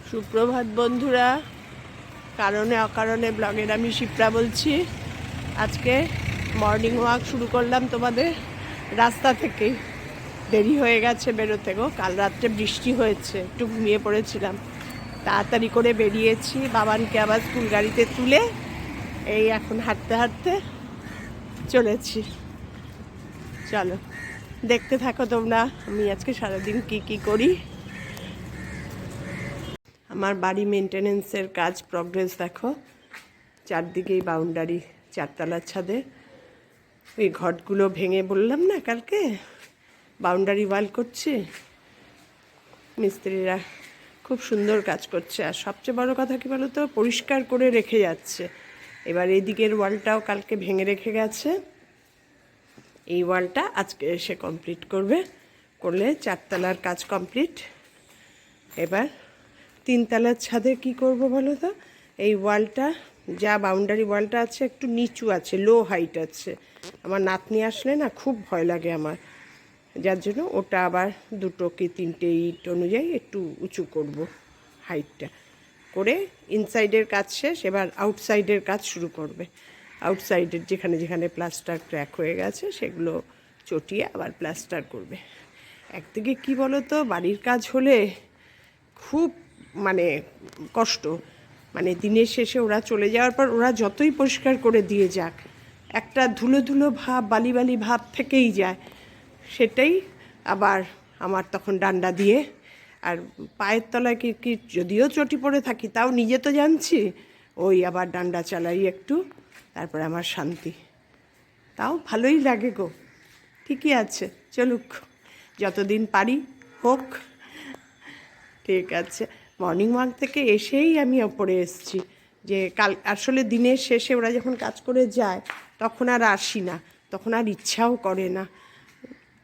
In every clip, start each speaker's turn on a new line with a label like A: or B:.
A: সুপ্রভাত বন্ধুরা, কারণে অকারণে ব্লগের আমি শিপ্রা বলছি। আজকে মর্নিং ওয়াক শুরু করলাম তোমাদের রাস্তা থেকেই। দেরি হয়ে গেছে বেরোতে গো, কাল রাত্রে বৃষ্টি হয়েছে, একটু ঘুমিয়ে পড়েছিলাম। তাড়াতাড়ি করে বেরিয়েছি বাবানকে আবার স্কুল গাড়িতে তুলে এই এখন হাঁটতে হাঁটতে চলেছি। চলো দেখতে থাকো তোমরা আমি আজকে সারাদিন কি করি। আমার বাড়ি মেনটেনেন্সের কাজ প্রগ্রেস দেখো, চারদিকেই বাউন্ডারি, চারতলার ছাদে ওই ঘটগুলো ভেঙে বললাম না কালকে বাউন্ডারি ওয়াল করছে। মিস্ত্রিরা খুব সুন্দর কাজ করছে, আর সবচেয়ে বড় কথা কী বলো তো, পরিষ্কার করে রেখে যাচ্ছে। এবার এদিকের ওয়ালটাও কালকে ভেঙে রেখে গেছে, এই ওয়ালটা আজকে এসে কমপ্লিট করলে চারতলার কাজ কমপ্লিট। এবার তিনতলার ছাদে কি করব বলো তো, এই ওয়ালটা যা বাউন্ডারি ওয়ালটা আছে একটু নিচু আছে, লো হাইট আছে। আমার নাতনি আসলে না খুব ভয় লাগে আমার, যার জন্য ওটা আবার দুটো কি তিনটে ইট অনুযায়ী একটু উঁচু করব হাইটটা করে। ইনসাইডের কাজ শেষ, এবার আউটসাইডের কাজ শুরু করবে। আউটসাইডের যেখানে যেখানে প্লাস্টার ক্র্যাক হয়ে গেছে সেগুলো চটিয়ে আবার প্লাস্টার করবে। একদিকে কি বলো তো, বাড়ির কাজ হলে খুব মানে কষ্ট, মানে দিনের শেষে ওরা চলে যাওয়ার পর ওরা যতই পরিষ্কার করে দিয়ে যাক, একটা ধুলো ধুলো ভাব, বালি বালি ভাব থেকেই যায়। সেটাই আবার আমার তখন ডান্ডা দিয়ে, আর পায়ের তলায় কি যদিও চটি পড়ে থাকি তাও নিজে তো জানছি, ওই আবার ডান্ডা চালাই একটু, তারপরে আমার শান্তি। তাও ভালোই লাগে গো। ঠিকই আছে, চলুক, যতদিন পারি হোক। ঠিক আছে, মর্নিং ওয়াক থেকে এসেই আমি ওপরে এসেছি, যে কাল আসলে দিনের শেষে ওরা যখন কাজ করে যায় তখন আর আসি না, তখন আর ইচ্ছাও করে না,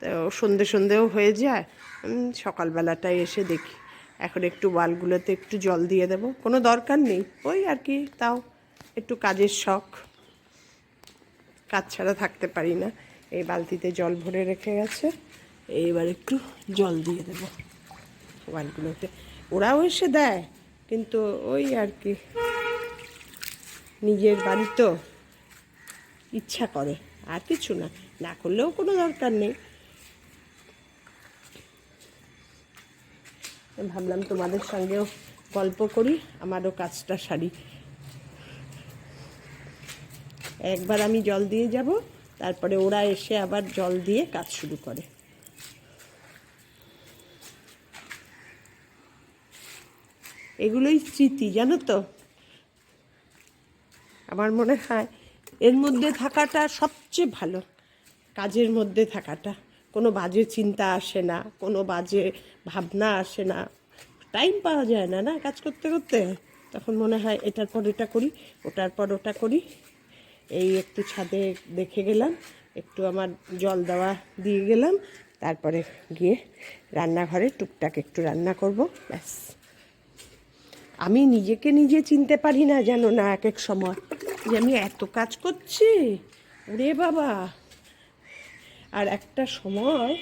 A: তো সন্ধেও হয়ে যায়। সকালবেলাটায় এসে দেখি। এখন একটু ওয়ালগুলোতে একটু জল দিয়ে দেবো, কোনো দরকার নেই, ওই আর কি, তাও একটু কাজের শখ, কাজ ছাড়া থাকতে পারি না। এই বালতিতে জল ভরে রেখে গেছে, এইবার একটু জল দিয়ে দেবো ওয়ালগুলোতে। ওরাও এসে দেয়, কিন্তু ওই আর কি, নিজের বাড়ি তো ইচ্ছা করে, আর কিছু না, না করলেও কোনো দরকার নেই। ভাবলাম তোমাদের সঙ্গেও গল্প করি, আমারও কাজটা সারি। একবার আমি জল দিয়ে যাব, তারপরে ওরা এসে আবার জল দিয়ে কাজ শুরু করে। এগুলোই স্মৃতি, জানো তো। আমার মনে হয় এর মধ্যে থাকাটা সবচেয়ে ভালো, কাজের মধ্যে থাকাটা। কোনো বাজে চিন্তা আসে না, কোনো বাজে ভাবনা আসে না, টাইম পাওয়া যায় না না কাজ করতে করতে। তখন মনে হয় এটার পর এটা করি, ওটার পর ওটা করি। এই একটু ছাদে দেখে গেলাম, একটু আমার জল দেওয়া দিয়ে গেলাম, তারপরে গিয়ে রান্নাঘরে টুকটাক একটু রান্না করব, ব্যাস। আমি নিজেকে নিজে চিনতে পারি না, জানো না, এক এক সময় যে আমি এত কাজ করছি, ওরে বাবা। আর একটা সময়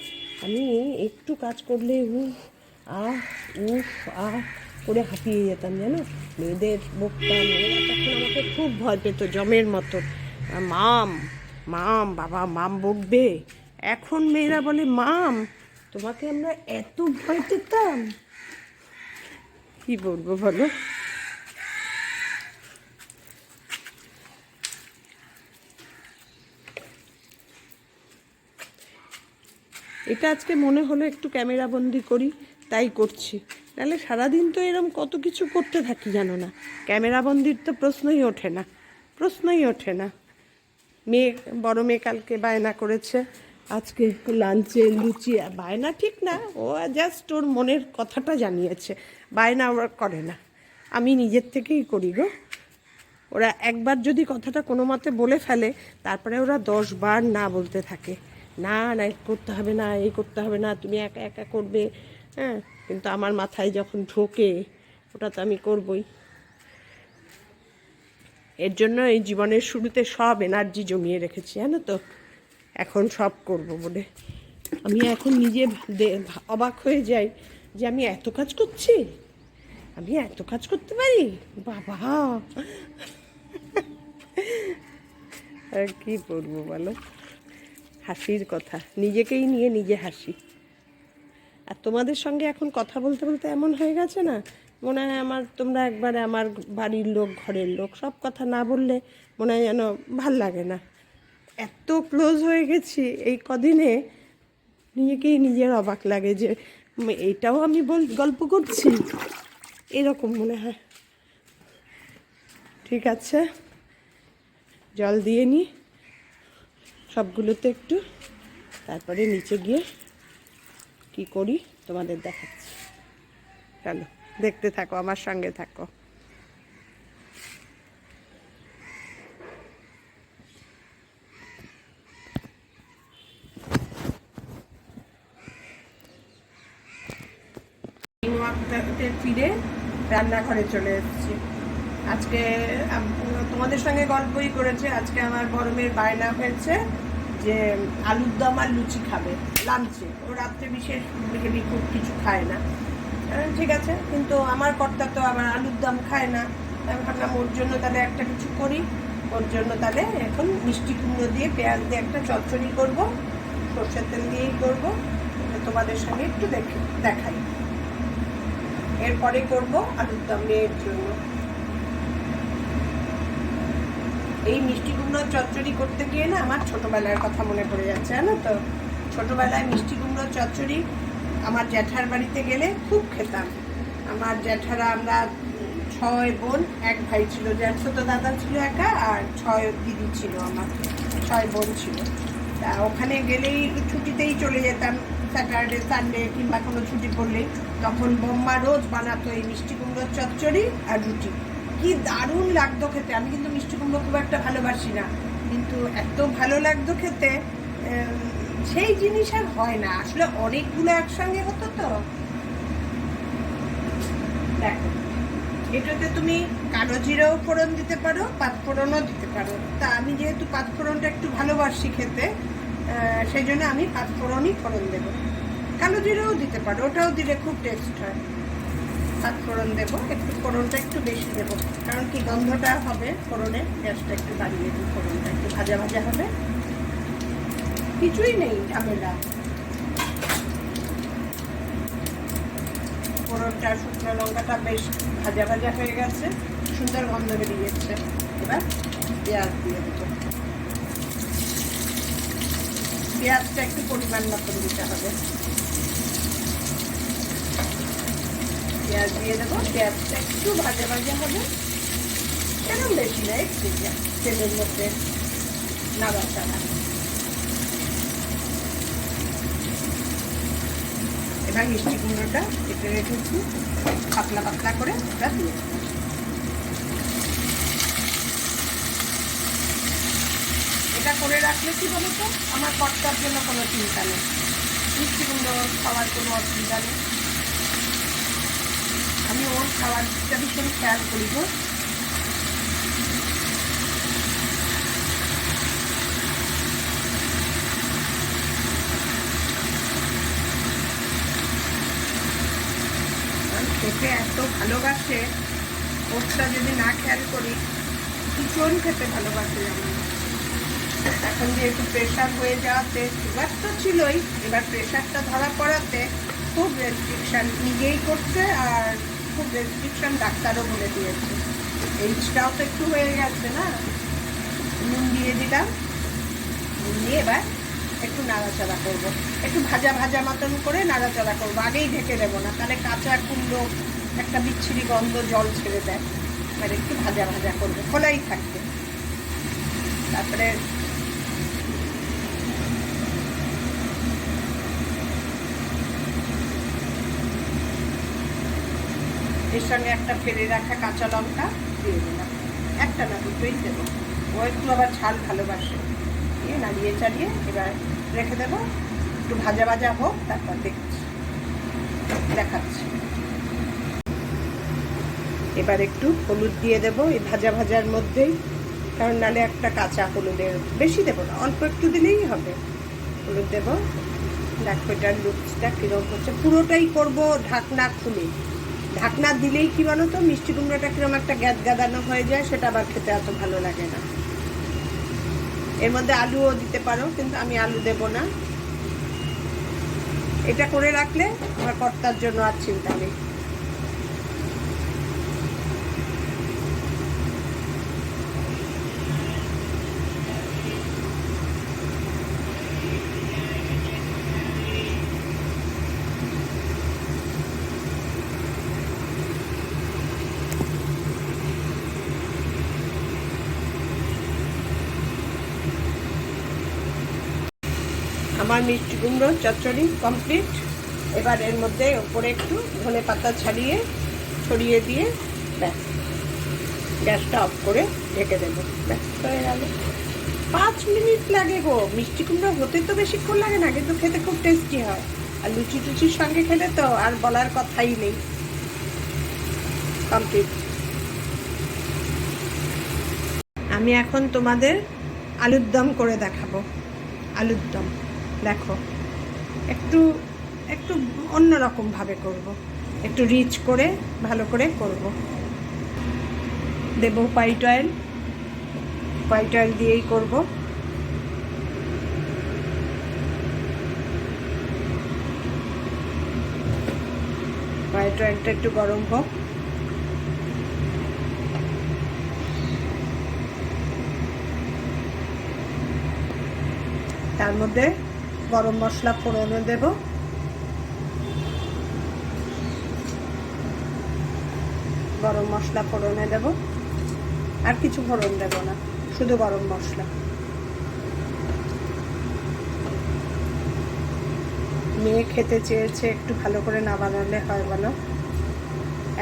A: আমি একটু কাজ করলে আহ উফ আহ করে হাঁপিয়ে যেতাম, জানো। মেয়েদের বকতাম, মেয়েরা তখন আমাকে খুব ভয় পেত জমের মতো। মাম মাম, বাবা মাম বকবে। এখন মেয়েরা বলে মাম, তোমাকে আমরা এত ভয় পেতাম, কি বলবো বলো। এটা আজকে মনে হলো একটু ক্যামেরা বন্দি করি, তাই করছি। নাহলে সারাদিন তো এরম কত কিছু করতে থাকি, জানো না। ক্যামেরা বন্দির তো প্রশ্নই ওঠে না। মেয়ে, বড় মেয়ে কালকে বায়না করেছে আজকে লাঞ্চে লুচি। বায়না ঠিক না, ও জাস্ট ওর মনের কথাটা জানিয়েছে, বায়না ওরা করে না, আমি নিজের থেকেই করি গো। ওরা একবার যদি কথাটা কোনো মতে বলে ফেলে, তারপরে ওরা 10 বার না বলতে থাকে, না না করতে হবে না, এই করতে হবে না, তুমি একা একা করবে। হ্যাঁ, কিন্তু আমার মাথায় যখন ঢোকে ওটা তো আমি করবই। এর জন্য এই জীবনের শুরুতে সব এনার্জি জমিয়ে রেখেছি, জানো তো, এখন সব করব বলে। আমি এখন নিজে অবাক হয়ে যাই যে আমি এত কাজ করছি। আমি এত কাজ করতে পারি বাবা। আর কি বলবো বলো, হাসির কথা, নিজেকেই নিয়ে নিজে হাসি। আর তোমাদের সঙ্গে এখন কথা বলতে বলতে এমন হয়ে গেছে না, মনে হয় আমার, তোমরা একবারে আমার বাড়ির লোক, ঘরের লোক, সব কথা না বললে মনে হয় যেন ভাল লাগে না। এত ক্লোজ হয়ে গেছি এই কদিনে, নিজেকেই নিজের অবাক লাগে যে এইটাও আমি গল্প করছি, এরকম মনে হয়। ঠিক আছে, জল দিয়ে নিই সবগুলোতে একটু, তারপরে নিচে গিয়ে কি করি তোমাদের দেখাচ্ছি। চলো দেখতে থাকো, আমার সঙ্গে থাকো। ফিরে রান্নাঘরে চলে এসেছি। আজকে তোমাদের সঙ্গে গল্পই করেছে, আজকে আমার গরমের বায়না হয়েছে যে আলুর দম আর লুচি খাবে লাঞ্চে। ও রাত্রে বিশেষ হেভি খুব কিছু খায় না, ঠিক আছে, কিন্তু আমার কর্তা তো আবার আলুর দম খায় না। আমি ভাবলাম ওর জন্য তাহলে একটা কিছু করি। ওর জন্য তাহলে এখন মিষ্টি কুমড়ো দিয়ে পেঁয়াজ দিয়ে একটা চচ্চড়ি করবো, সর্ষের তেল দিয়েই করবো। তোমাদের সঙ্গে একটু দেখাই। এরপরে করব আলুর দম মেয়ের জন্য। এই মিষ্টি কুমড়োর চচ্চড়ি করতে গিয়ে না আমার ছোটবেলার কথা মনে পড়ে যাচ্ছে, জানো তো। ছোটবেলায় মিষ্টি কুমড়োর চচ্চড়ি আমার জ্যাঠার বাড়িতে গেলে খুব খেতাম। আমার জ্যাঠারা, আমরা 6 বোন, 1 ভাই ছিল। জ্যাঠা তো দাদা ছিল একা, আর 6 দিদি ছিল, আমার 6 বোন ছিল। তা ওখানে গেলেই ছুটিতেই চলে যেতাম, স্যাটারডে সানডে কিংবা কোনো ছুটি পড়লেই। তখন বোম্মা রোজ বানাতো এই মিষ্টি কুমড়োর চচ্চড়ি আর রুটি। কি দারুণ লাগতো খেতে। আমি কিন্তু মিষ্টি কুমড়ো খুব একটা ভালোবাসি না, কিন্তু এত ভালো লাগতো খেতে। সেই জিনিস আর হয় না আসলে, অনেকগুলো একসঙ্গে হতো তো। দেখো, এটাতে তুমি কালো জিরাও ফোড়ন দিতে পারো, পাঁচফোড়নও দিতে পারো। তা আমি যেহেতু পাঁচফোড়নটা একটু ভালোবাসি খেতে, সেই জন্য আমি পাঁচফোড়নই ফোড়ন দেবো। কালো জিরাও দিতে পারো, ওটাও দিলে খুব টেস্ট হয়। পাঁচফোড়ন দেবো, একটু ফোড়নটা একটু বেশি দেবো, কারণ কি গন্ধটা হবে ফোড়নে। গ্যাসটা একটু বাড়িয়ে দিই, ফোড়নটা একটু ভাজা ভাজা হবে, কিছুই নেই ঝামেলা। ফোড়নটা, শুকনো লঙ্কাটা বেশ ভাজা ভাজা হয়ে গেছে, সুন্দর গন্ধ বেরিয়ে যাচ্ছে। এবার পেঁয়াজ দিয়ে দেবো। পেঁয়াজটা একটু পরিমাণ মতো দিতে হবে। পেঁয়াজ দিয়ে দেবো, পেঁয়াজটা একটু ভাজা ভাজা হবে, কেন বেশি না, একটু তেলের মধ্যে নাড়াচাড়া। এবার মিষ্টি কুমড়োটা কেটে রেখেছি, পাতলা পাতলা করে ওটা দিয়ে দেবো। এটা করে রাখলে কি বলো তো, আমার কর্তার জন্য কোনো চিন্তা নেই, মিষ্টি কুমড়ো খাওয়ার কোনো অসুবিধা নেই। আমি ওর খাওয়ারটা ভীষণ খেয়াল করি গো। খেতে এত ভালোবাসে, ওরটা যদি না খেয়াল করি, ভীষণ খেতে ভালোবাসে। যেমন এখন যেহেতু প্রেশার হয়ে যাওয়াতে, সুগার তো ছিলই, এবার প্রেশারটা ধরা পড়াতে খুব রেস্ট্রিকশান নিজেই করছে, আর খুব রেস্ট্রিকশান ডাক্তারও বলে দিয়েছে। এইজটাও তো একটু হয়ে গেছে না। নুন দিয়ে দিলাম, নুন দিয়ে এবার একটু নাড়াচাড়া করবো, একটু ভাজা ভাজা মতন করে নাড়াচাড়া করবো। আগেই ঢেকে দেবো না, তাহলে কাঁচা কুমড়ো একটা বিচ্ছিরি গন্ধ জল ছেড়ে দেয়। আর একটু ভাজা ভাজা করবো, খোলাই থাকবে। তারপরে এর সঙ্গে একটা ফেলে রাখা কাঁচা লঙ্কা দিয়ে দিলাম, একটা না দুটোই দেবো। ও একটু আবার ঝাল ভালোবাসে। দিয়ে নাড়িয়ে চাড়িয়ে এবার রেখে দেবো, একটু ভাজা ভাজা হোক, তারপর দেখাচ্ছি। এবার একটু হলুদ দিয়ে দেবো এই ভাজা ভাজার মধ্যেই, কারণ নালে একটা কাঁচা হলুদের, বেশি দেবো না, অল্প একটু দিলেই হবে। হলুদ দেবো। দেখো এটার লুকসটা কীরকম হচ্ছে, পুরোটাই করবো ঢাকনা খুলে, ঢাকনা দিলেই কি বলো তো মিষ্টি কুমড়োটা কিরকম একটা গ্যাদ গাদানো হয়ে যায়, সেটা আবার খেতে এত ভালো লাগে না। এর মধ্যে আলুও দিতে পারো, কিন্তু আমি আলু দেব না। এটা করে রাখলে আমার কর্তার জন্য আর চিন্তা নেই। আমার মিষ্টি কুমড়ো চচ্চড়ি কমপ্লিট। এবার এর মধ্যে ওপরে একটু ধনে পাতা ছড়িয়ে দিয়ে ব্যাস গ্যাসটা অফ করে ঢেকে দেবো। ব্যাস হয়ে গেল। 5 মিনিট লাগে গো। মিষ্টি কুমড়ো হতে তো বেশিক্ষণ লাগে না, কিন্তু খেতে খুব টেস্টি হয়। আর লুচি টুচির সঙ্গে খেলে তো আর বলার কথাই নেই। কমপ্লিট। আমি এখন তোমাদের আলুর দম করে দেখাবো। আলুর দম দেখো, একটু একটু অন্যরকমভাবে করব, একটু রিচ করে ভালো করে করব। দেব হোয়াইট অয়েল দিয়েই করব। হোয়াইট অয়েলটা একটু গরম হোক। তার মধ্যে গরম মশলা ফোড়নে দেব। গরম মশলা ফোড়নে দেব, আর কিছু ফোড়ন দেব না, শুধু গরম মশলা। মেয়ে খেতে চেয়েছে, একটু ভালো করে না বানালে হয় বলো?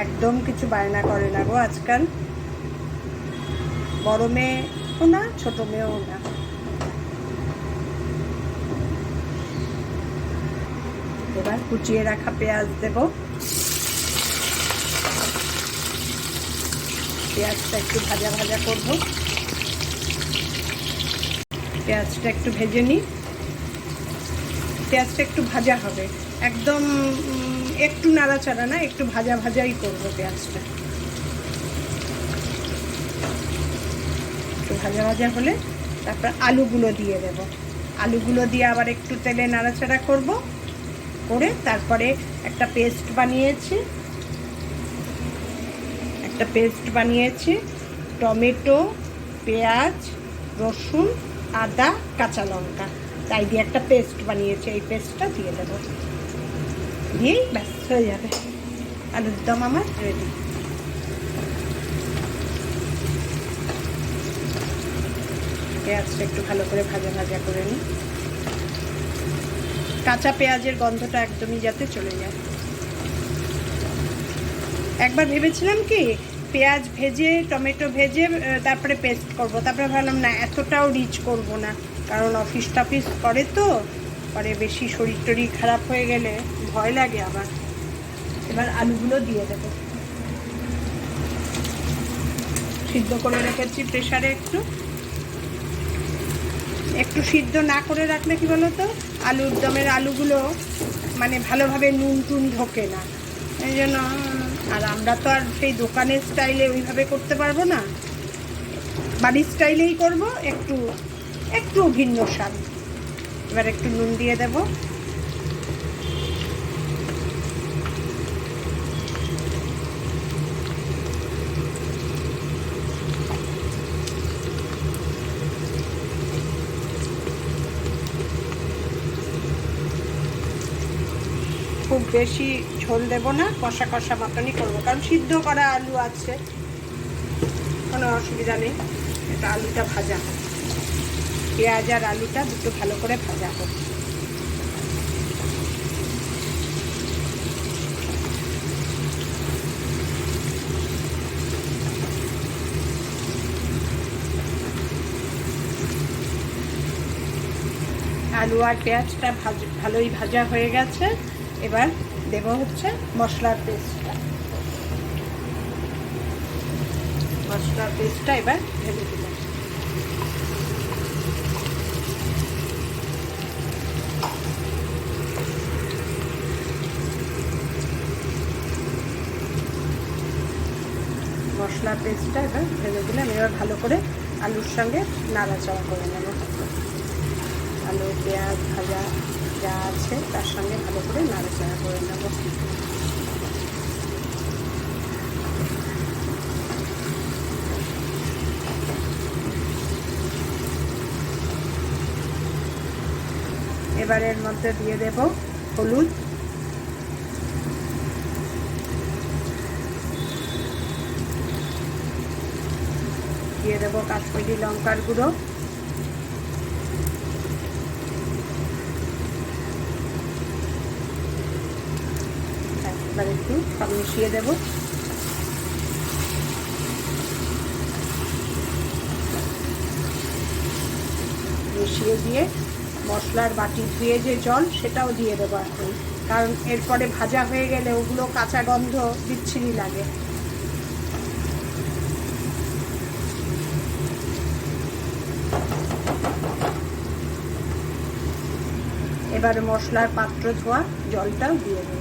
A: একদম কিছু বায়না করে না গো আজকাল। বড় মেয়েও না, ছোট মেয়েও না। এবার কুচিয়ে রাখা পেঁয়াজ দেব। পেঁয়াজটা একটু ভাজা ভাজা করব। পেঁয়াজটা একটু ভেজে নিই। পেঁয়াজটা একটু ভাজা হবে, একদম একটু নাড়াচাড়া না, একটু ভাজা ভাজাই করব পেঁয়াজটা। একটু ভাজা ভাজা হলে তারপর আলুগুলো দিয়ে দেব। আলুগুলো দিয়ে আবার একটু তেলে নাড়াচাড়া করব, করে তারপরে একটা পেস্ট বানিয়েছি। টমেটো, পেঁয়াজ, রসুন, আদা, কাঁচা লঙ্কা, তাই দিয়ে একটা পেস্ট বানিয়েছি। এই পেস্টটা দিয়ে দেব, দিয়েই ব্যাস হয়ে যাবে। আলুর দম আমার রেডি। পেঁয়াজটা একটু ভালো করে ভাজা ভাজা করে নিই, কাঁচা পেঁয়াজের গন্ধটা একদমই যাতে চলে যায়। একবার ভেবেছিলাম কি পেঁয়াজ ভেজে, টমেটো ভেজে তারপরে পেস্ট করব, তারপরে ভাবলাম না, এতটাও রিচ করব না, কারণ অফিস টফিস করে তো, পরে বেশি শরীর টরীর খারাপ হয়ে গেলে ভয় লাগে আবার। এবার আলুগুলো দিয়ে দেব। সিদ্ধ করে রেখেছি প্রেসারে। একটু সিদ্ধ না করে রাখলে কি বলো তো, আলুর দমের আলুগুলো মানে ভালোভাবে নুন টুন ঢোকে না, এই জন্য। আর আমরা তো আর সেই দোকানের স্টাইলে ওইভাবে করতে পারবো না, বাড়ির স্টাইলেই করব, একটু ভিন্ন স্বাদ। এবার একটু নুন দিয়ে দেব। খুব বেশি ঝোল দেব না, কষা কষা মতনই করবো, কারণ সিদ্ধ করা আলু আছে, কোনো অসুবিধা নেই। এটা আলুটা ভাজা হোক, পেঁয়াজ আর আলুটা দুটো ভালো করে ভাজা হোক। আলু আর পেঁয়াজটা ভালোই ভাজা হয়ে গেছে। এবার দেব হচ্ছে মশলার পেস্টটা। এবার ঢেলে দিলাম। মশলা পেস্টটা এবার ঢেলে দিলাম। এবার ভালো করে আলুর সঙ্গে নাড়াচাড়া করে নেব। আলু পেঁয়াজ ভাজা যা আছে তার সঙ্গে ভালো করে নাড়াচাড়া করে নেব। এবার এর মধ্যে দিয়ে দেব হলুদ, দিয়ে দেবো কাশ্মীরি লঙ্কার গুঁড়ো, এবার একটু সব মিশিয়ে দেবো। মিশিয়ে দিয়ে মশলার বাটি ধুয়ে যে জল সেটাও দিয়ে দেবো এখন, কারণ এরপরে ভাজা হয়ে গেলে ওগুলো কাঁচা গন্ধ বিচ্ছিরি লাগে। এবারে মশলার পাত্র ধোয়া জলটাও দিয়ে দেব।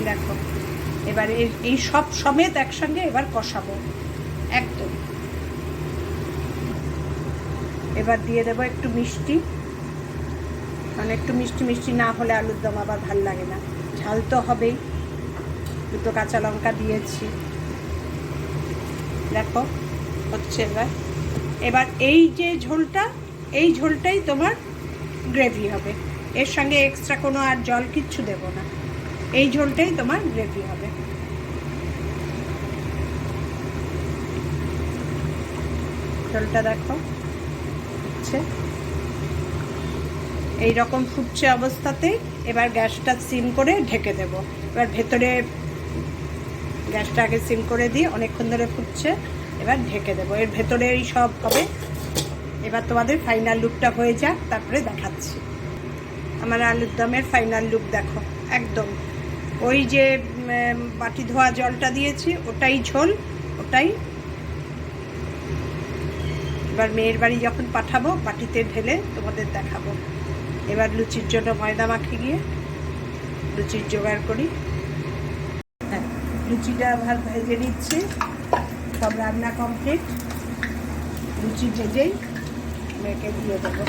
A: দেখো এবারে এই সব সমেত একসঙ্গে এবার কষাবো একদম। এবার দিয়ে দেবো একটু মিষ্টি, মানে একটু মিষ্টি মিষ্টি না হলে আলুর দম আবার ভাল লাগে না, ঝাল তো হবেই। দুটো কাঁচা লঙ্কা দিয়েছি। দেখো হচ্ছে এবার এই যে ঝোলটা, এই ঝোলটাই তোমার গ্রেভি হবে, এর সঙ্গে এক্সট্রা কোনো আর জল কিচ্ছু দেব না, এই ঝোলটাই তোমার গ্রেভি হবে। ঝোলটা দেখো হচ্ছে এইরকম ফুটছে অবস্থাতেই এবার গ্যাসটা সিম করে ঢেকে দেব। এবার ভেতরে গ্যাসটা আগে সিম করে দিয়ে অনেকক্ষণ ধরে ফুটছে, এবার ঢেকে দেবো। এর ভেতরে এই সব হবে। এবার তোমাদের ফাইনাল লুকটা হয়ে যাক, তারপরে দেখাচ্ছি। আমার আলুর দমের ফাইনাল লুক দেখো, একদম ওই যে বাটি ধোয়া জলটা দিয়েছি ওটাই ঝোল, ওটাই। এবার মেয়ের বাড়ি যখন পাঠাবো বাটিতে ঢেলে তোমাদের দেখাবো। এবার লুচির জন্য ময়দা মাখি গিয়ে লুচির জোগাড় করি। হ্যাঁ, লুচিটা ভেজে নিচ্ছি, সব রান্না কমপ্লিট। লুচি ভেজেই মেয়েকে দিয়ে দেবো।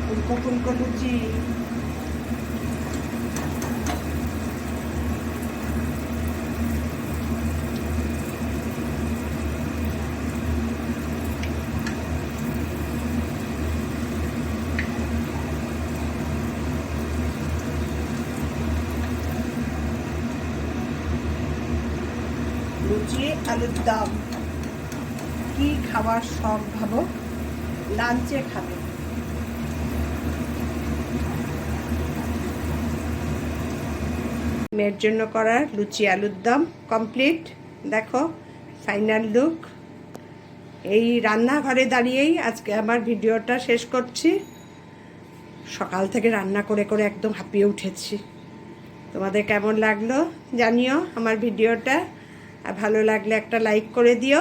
A: ফুলকো ফুলকো লুচি। লুচি আলুর দম কি খাবার শখ ভাবো, লাঞ্চে খাবে। মেয়ের জন্য করা লুচি আলুর দম কমপ্লিট। দেখো ফাইনাল লুক। এই রান্নাঘরে দাঁড়িয়েই আজকে আমার ভিডিওটা শেষ করছি। সকাল থেকে রান্না করে করে একদম হাঁপিয়ে উঠেছি। তোমাদের কেমন লাগলো জানিও আমার ভিডিওটা, আর ভালো লাগলে একটা লাইক করে দিও,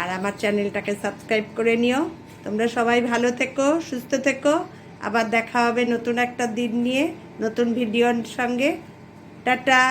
A: আর আমার চ্যানেলটাকে সাবস্ক্রাইব করে নিও। তোমরা সবাই ভালো থেকো, সুস্থ থেকো। আবার দেখা হবে নতুন একটা দিন নিয়ে, নতুন ভিডিওর সঙ্গে। টাটা।